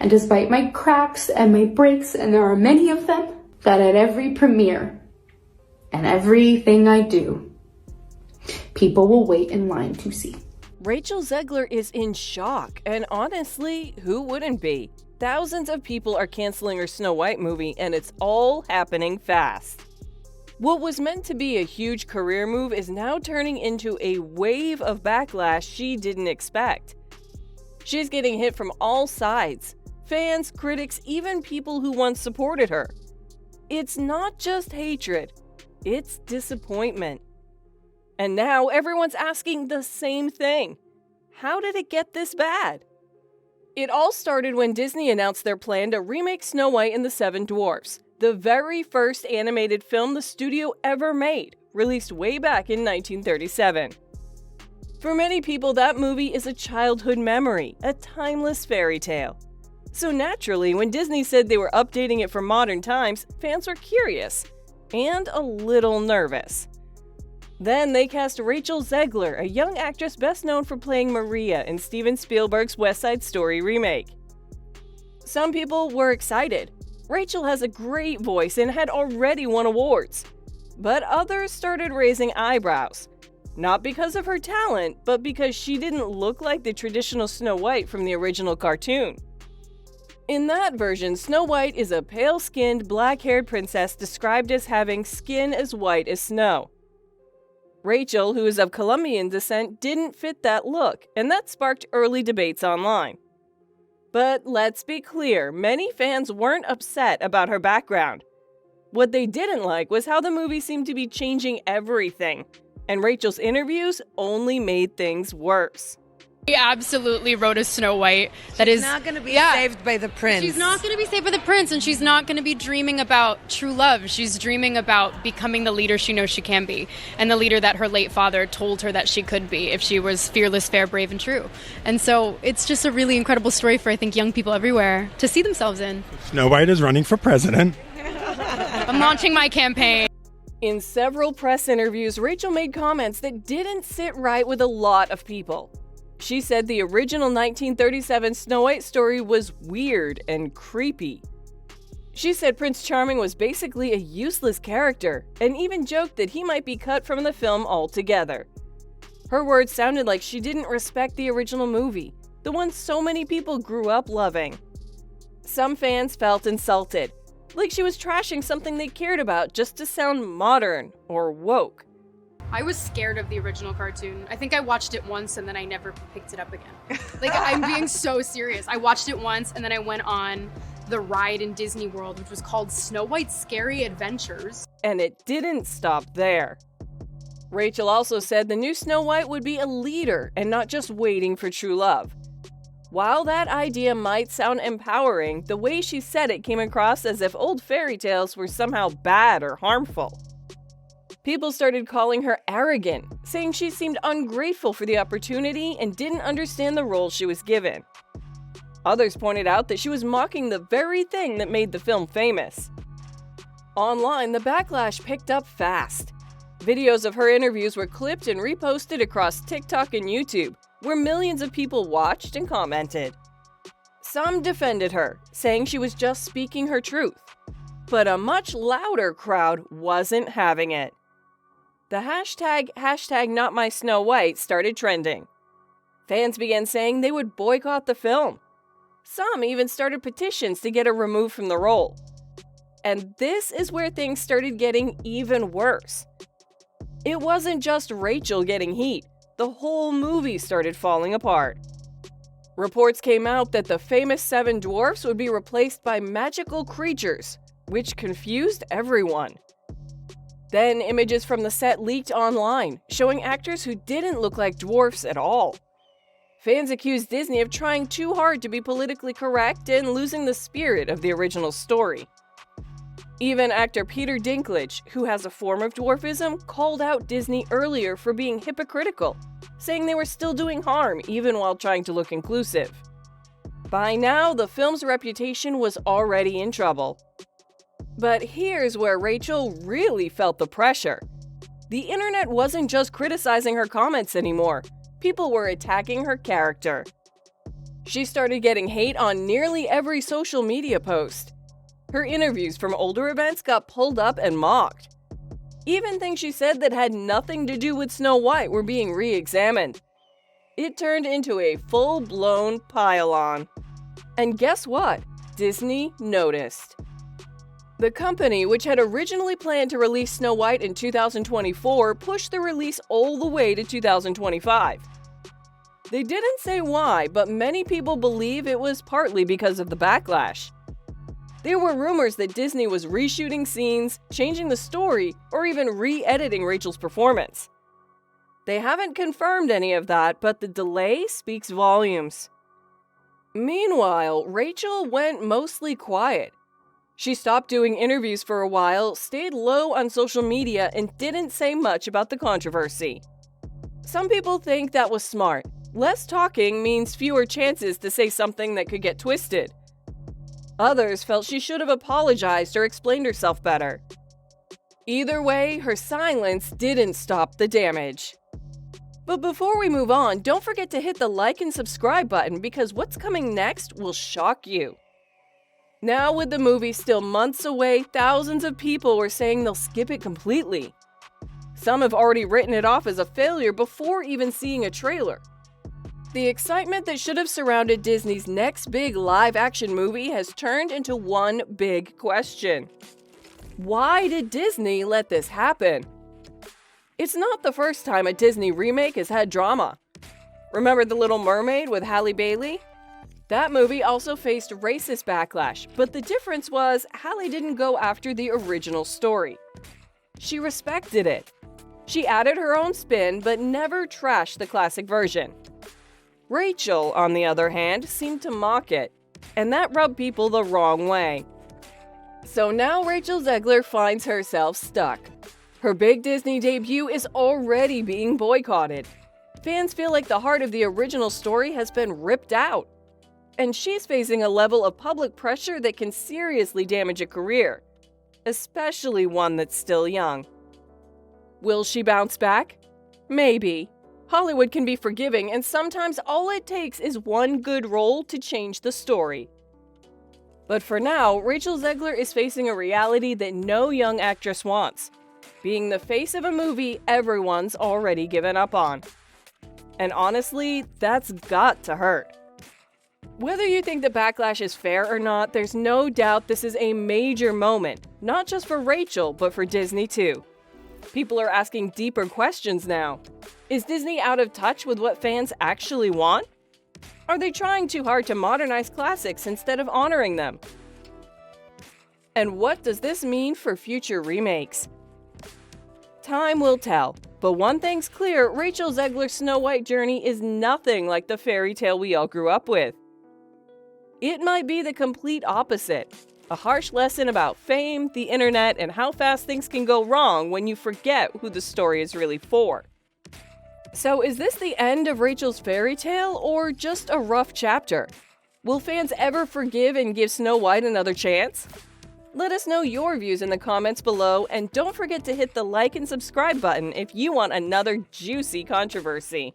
And despite my cracks and my breaks, and there are many of them, that at every premiere and everything I do, people will wait in line to see. Rachel Zegler is in shock, and honestly, who wouldn't be? Thousands of people are canceling her Snowwhite movie, and it's all happening fast. What was meant to be a huge career move is now turning into a wave of backlash she didn't expect. She's getting hit from all sides: fans, critics, even people who once supported her. It's not just hatred, it's disappointment. And now everyone's asking the same thing. How did it get this bad? It all started when Disney announced their plan to remake Snowwhite and the Seven Dwarfs, the very first animated film the studio ever made, released way back in 1937. For many people, that movie is a childhood memory, a timeless fairy tale. So naturally, when Disney said they were updating it for modern times, fans were curious and a little nervous. Then they cast Rachel Zegler, a young actress best known for playing Maria in Steven Spielberg's West Side Story remake. Some people were excited. Rachel has a great voice and had already won awards. But others started raising eyebrows. Not because of her talent, but because she didn't look like the traditional Snow White from the original cartoon. In that version, Snow White is a pale-skinned, black-haired princess described as having skin as white as snow. Rachel, who is of Colombian descent, didn't fit that look, and that sparked early debates online. But let's be clear, many fans weren't upset about her background. What they didn't like was how the movie seemed to be changing everything, and Rachel's interviews only made things worse. He absolutely wrote a Snow White that is not going to be saved by the prince. She's not going to be saved by the prince, and she's not going to be dreaming about true love. She's dreaming about becoming the leader she knows she can be, and the leader that her late father told her that she could be if she was fearless, fair, brave, and true. And so it's just a really incredible story for, I think, young people everywhere to see themselves in. Snow White is running for president. I'm launching my campaign. In several press interviews, Rachel made comments that didn't sit right with a lot of people. She said the original 1937 Snow White story was weird and creepy. She said Prince Charming was basically a useless character, and even joked that he might be cut from the film altogether. Her words sounded like she didn't respect the original movie, the one so many people grew up loving. Some fans felt insulted, like she was trashing something they cared about just to sound modern or woke. I was scared of the original cartoon. I think I watched it once and then I never picked it up again. Like, I'm being so serious. I watched it once and then I went on the ride in Disney World, which was called Snow White's Scary Adventures. And it didn't stop there. Rachel also said the new Snow White would be a leader and not just waiting for true love. While that idea might sound empowering, the way she said it came across as if old fairy tales were somehow bad or harmful. People started calling her arrogant, saying she seemed ungrateful for the opportunity and didn't understand the role she was given. Others pointed out that she was mocking the very thing that made the film famous. Online, the backlash picked up fast. Videos of her interviews were clipped and reposted across TikTok and YouTube, where millions of people watched and commented. Some defended her, saying she was just speaking her truth. But a much louder crowd wasn't having it. The hashtag #NotMySnowWhite started trending. Fans began saying they would boycott the film. Some even started petitions to get her removed from the role. And this is where things started getting even worse. It wasn't just Rachel getting heat. The whole movie started falling apart. Reports came out that the famous Seven Dwarfs would be replaced by magical creatures, which confused everyone. Then images from the set leaked online, showing actors who didn't look like dwarfs at all. Fans accused Disney of trying too hard to be politically correct and losing the spirit of the original story. Even actor Peter Dinklage, who has a form of dwarfism, called out Disney earlier for being hypocritical, saying they were still doing harm even while trying to look inclusive. By now, the film's reputation was already in trouble. But here's where Rachel really felt the pressure. The internet wasn't just criticizing her comments anymore. People were attacking her character. She started getting hate on nearly every social media post. Her interviews from older events got pulled up and mocked. Even things she said that had nothing to do with Snow White were being re-examined. It turned into a full-blown pile-on. And guess what? Disney noticed. The company, which had originally planned to release Snow White in 2024, pushed the release all the way to 2025. They didn't say why, but many people believe it was partly because of the backlash. There were rumors that Disney was reshooting scenes, changing the story, or even re-editing Rachel's performance. They haven't confirmed any of that, but the delay speaks volumes. Meanwhile, Rachel went mostly quiet. She stopped doing interviews for a while, stayed low on social media, and didn't say much about the controversy. Some people think that was smart. Less talking means fewer chances to say something that could get twisted. Others felt she should have apologized or explained herself better. Either way, her silence didn't stop the damage. But before we move on, don't forget to hit the like and subscribe button because what's coming next will shock you. Now, with the movie still months away, thousands of people were saying they'll skip it completely. Some have already written it off as a failure before even seeing a trailer. The excitement that should have surrounded Disney's next big live-action movie has turned into one big question. Why did Disney let this happen? It's not the first time a Disney remake has had drama. Remember The Little Mermaid with Halle Bailey? That movie also faced racist backlash, but the difference was Halle didn't go after the original story. She respected it. She added her own spin, but never trashed the classic version. Rachel, on the other hand, seemed to mock it, and that rubbed people the wrong way. So now Rachel Zegler finds herself stuck. Her big Disney debut is already being boycotted. Fans feel like the heart of the original story has been ripped out. And she's facing a level of public pressure that can seriously damage a career, especially one that's still young. Will she bounce back? Maybe. Hollywood can be forgiving, and sometimes all it takes is one good role to change the story. But for now, Rachel Zegler is facing a reality that no young actress wants: being the face of a movie everyone's already given up on. And honestly, that's got to hurt. Whether you think the backlash is fair or not, there's no doubt this is a major moment, not just for Rachel, but for Disney too. People are asking deeper questions now. Is Disney out of touch with what fans actually want? Are they trying too hard to modernize classics instead of honoring them? And what does this mean for future remakes? Time will tell, but one thing's clear: Rachel Zegler's Snow White journey is nothing like the fairy tale we all grew up with. It might be the complete opposite. A harsh lesson about fame, the internet, and how fast things can go wrong when you forget who the story is really for. So is this the end of Rachel's fairy tale, or just a rough chapter? Will fans ever forgive and give Snow White another chance? Let us know your views in the comments below, and don't forget to hit the like and subscribe button if you want another juicy controversy.